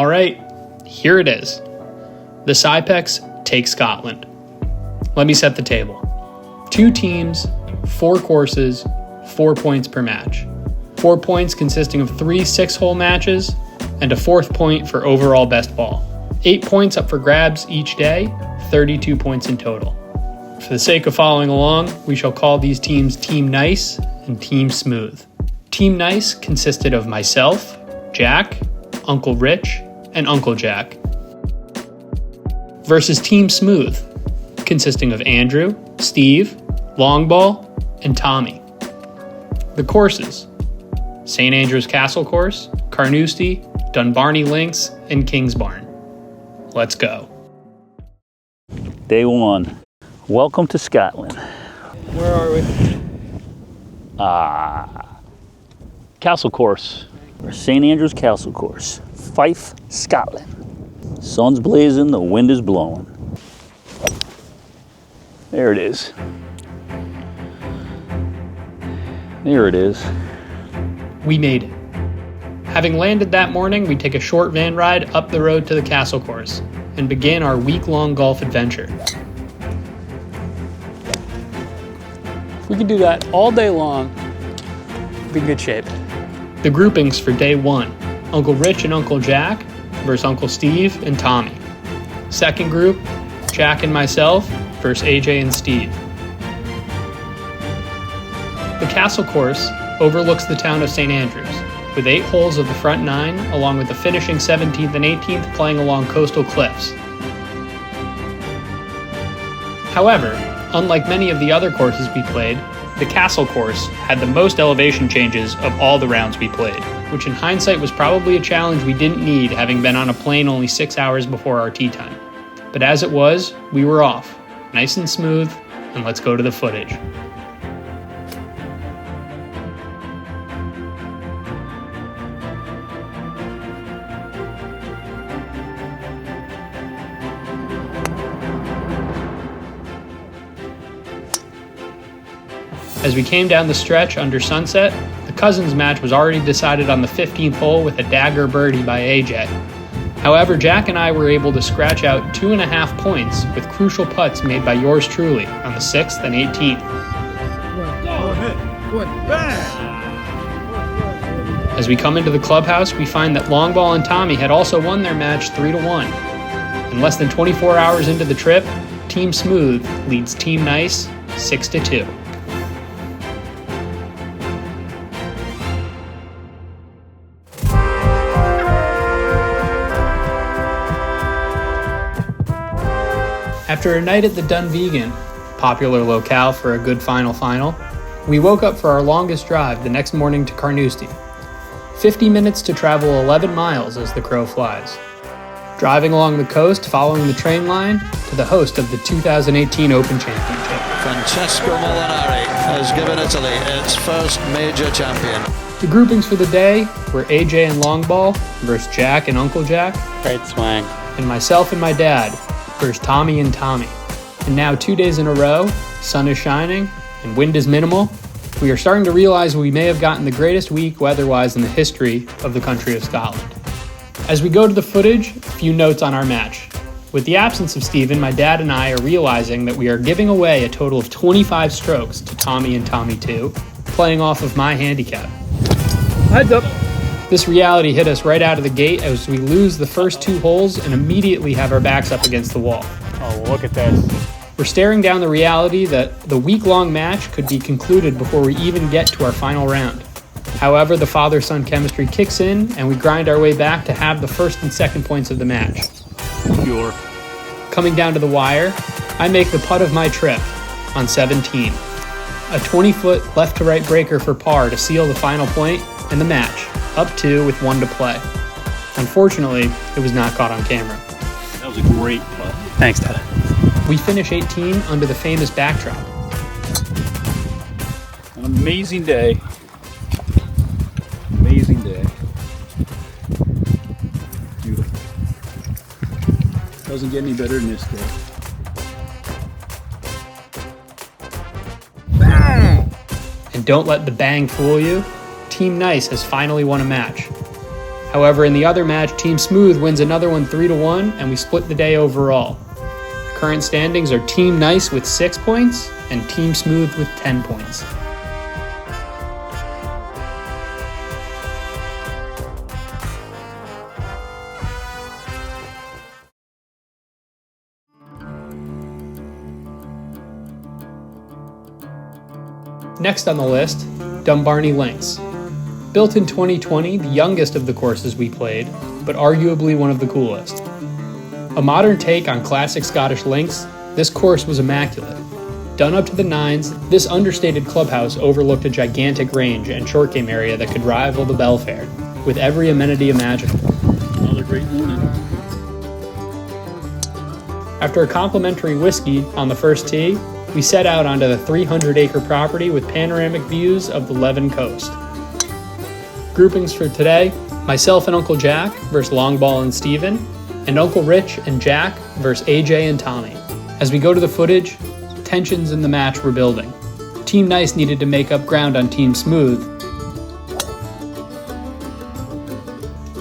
All right, here it is. The Sypeks take Scotland. Let me set the table. 2 teams, 4 courses, 4 points per match. 4 points consisting of 3 6-hole matches and a 4th point for overall best ball. 8 points up for grabs each day, 32 points in total. For the sake of following along, we shall call these teams Team Nice and Team Smooth. Team Nice consisted of myself, Jack, Uncle Rich, and Uncle Jack. Versus Team Smooth, consisting of Andrew, Steve, Longball, and Tommy. The courses: St. Andrew's Castle Course, Carnoustie, Dunbarney Links, and Kingsbarn. Let's go. Day 1. Welcome to Scotland. Where are we? Castle Course, or St. Andrew's Castle Course, Fife, Scotland. Sun's blazing, the wind is blowing. There it is. There it is. We made it. Having landed that morning, we take a short van ride up the road to the Castle Course and begin our week-long golf adventure. We could do that all day long. Be in good shape. The groupings for day 1: Uncle Rich and Uncle Jack versus Uncle Steve and Tommy. Second group, Jack and myself versus AJ and Steve. The Castle Course overlooks the town of St. Andrews, with 8 holes of the front 9, along with the finishing 17th and 18th playing along coastal cliffs. However, unlike many of the other courses we played, the Castle Course had the most elevation changes of all the rounds we played, which in hindsight was probably a challenge we didn't need, having been on a plane only 6 hours before our tee time. But as it was, we were off, nice and smooth, and let's go to the footage. As we came down the stretch under sunset, the Cousins match was already decided on the 15th hole with a dagger birdie by AJ. However, Jack and I were able to scratch out 2.5 points with crucial putts made by yours truly on the 6th and 18th. As we come into the clubhouse, we find that Longball and Tommy had also won their match 3-1. And less than 24 hours into the trip, Team Smooth leads Team Nice 6-2. After a night at the Dunvegan, popular locale for a good final, we woke up for our longest drive the next morning to Carnoustie. 50 minutes to travel 11 miles as the crow flies. Driving along the coast, following the train line to the host of the 2018 Open Championship. Francesco Molinari has given Italy its first major champion. The groupings for the day were AJ and Longball versus Jack and Uncle Jack. Great swing. And myself and my dad versus Tommy and Tommy. And now 2 days in a row, sun is shining and wind is minimal, we are starting to realize we may have gotten the greatest week weather-wise in the history of the country of Scotland. As we go to the footage, a few notes on our match. With the absence of Stephen, my dad and I are realizing that we are giving away a total of 25 strokes to Tommy and Tommy 2, playing off of my handicap. Heads up. This reality hit us right out of the gate as we lose the first 2 holes and immediately have our backs up against the wall. Oh, look at this. We're staring down the reality that the week-long match could be concluded before we even get to our final round. However, the father-son chemistry kicks in and we grind our way back to have the first and second points of the match. Pure. Coming down to the wire, I make the putt of my trip on 17. A 20-foot left-to-right breaker for par to seal the final point and the match, up 2 with 1 to play. Unfortunately, it was not caught on camera. That was a great putt. Thanks, Dad. We finish 18 under the famous backdrop. An amazing day. Amazing day. Beautiful. Doesn't get any better than this day. And don't let the bang fool you. Team Nice has finally won a match. However, in the other match, Team Smooth wins another one 3-1, and we split the day overall. Current standings are Team Nice with 6 points and Team Smooth with 10 points. Next on the list, Dumbarnie Links. Built in 2020, the youngest of the courses we played, but arguably one of the coolest. A modern take on classic Scottish links, this course was immaculate. Done up to the nines, this understated clubhouse overlooked a gigantic range and short game area that could rival the Belfair, with every amenity imaginable. Another great morning. After a complimentary whiskey on the first tee, we set out onto the 300-acre property with panoramic views of the Leven coast. Groupings for today, myself and Uncle Jack versus Longball and Steven, and Uncle Rich and Jack versus AJ and Tommy. As we go to the footage, tensions in the match were building. Team Nice needed to make up ground on Team Smooth,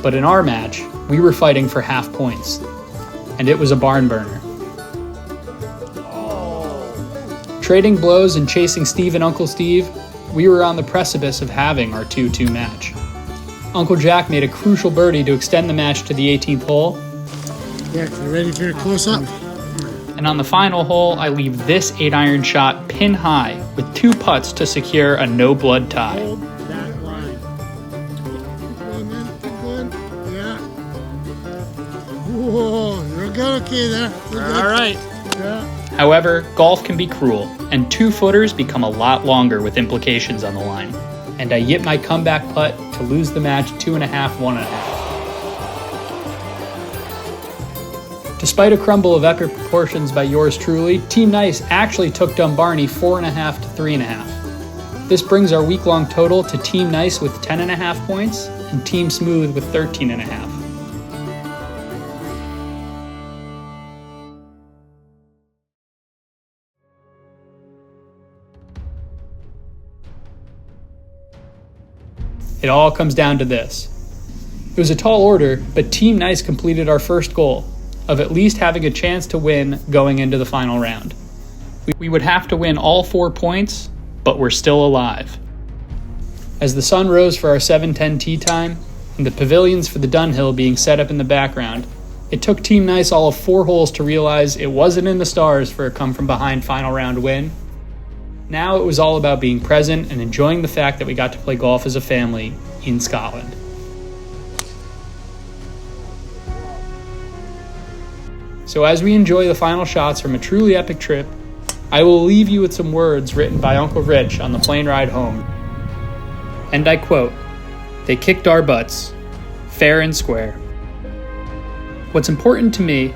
but in our match, we were fighting for half points, and it was a barn burner. Trading blows and chasing Steve and Uncle Steve, we were on the precipice of having our 2-2 match. Uncle Jack made a crucial birdie to extend the match to the 18th hole. Yeah, you ready for your close-up? And on the final hole, I leave this 8-iron shot pin high with 2 putts to secure a no-blood tie. Hold that line. Keep going, man. Keep going. Yeah. Whoa, you're good. Okay there. You're good. All right. Yeah. However, golf can be cruel, and 2-footers become a lot longer with implications on the line. And I yip my comeback putt to lose the match 2.5, 1.5. Despite a crumble of epic proportions by yours truly, Team Nice actually took Dumbarnie 4.5 to 3.5. This brings our week-long total to Team Nice with 10.5 points and Team Smooth with 13.5. It all comes down to this. It was a tall order, but Team Nice completed our first goal, of at least having a chance to win going into the final round. We would have to win all 4 points, but we're still alive. As the sun rose for our 7:10 tee time, and the pavilions for the Dunhill being set up in the background, it took Team Nice all of 4 holes to realize it wasn't in the stars for a come-from-behind final round win. Now it was all about being present and enjoying the fact that we got to play golf as a family in Scotland. So as we enjoy the final shots from a truly epic trip, I will leave you with some words written by Uncle Rich on the plane ride home. And I quote, "They kicked our butts, fair and square. What's important to me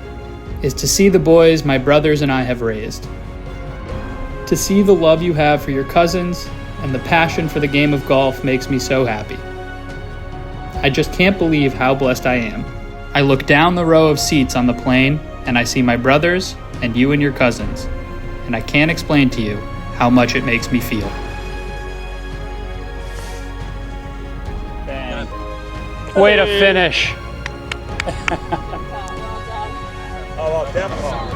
is to see the boys my brothers and I have raised. To see the love you have for your cousins and the passion for the game of golf makes me so happy. I just can't believe how blessed I am. I look down the row of seats on the plane and I see my brothers and you and your cousins, and I can't explain to you how much it makes me feel." Bang. Way to finish. Oh, well, definitely.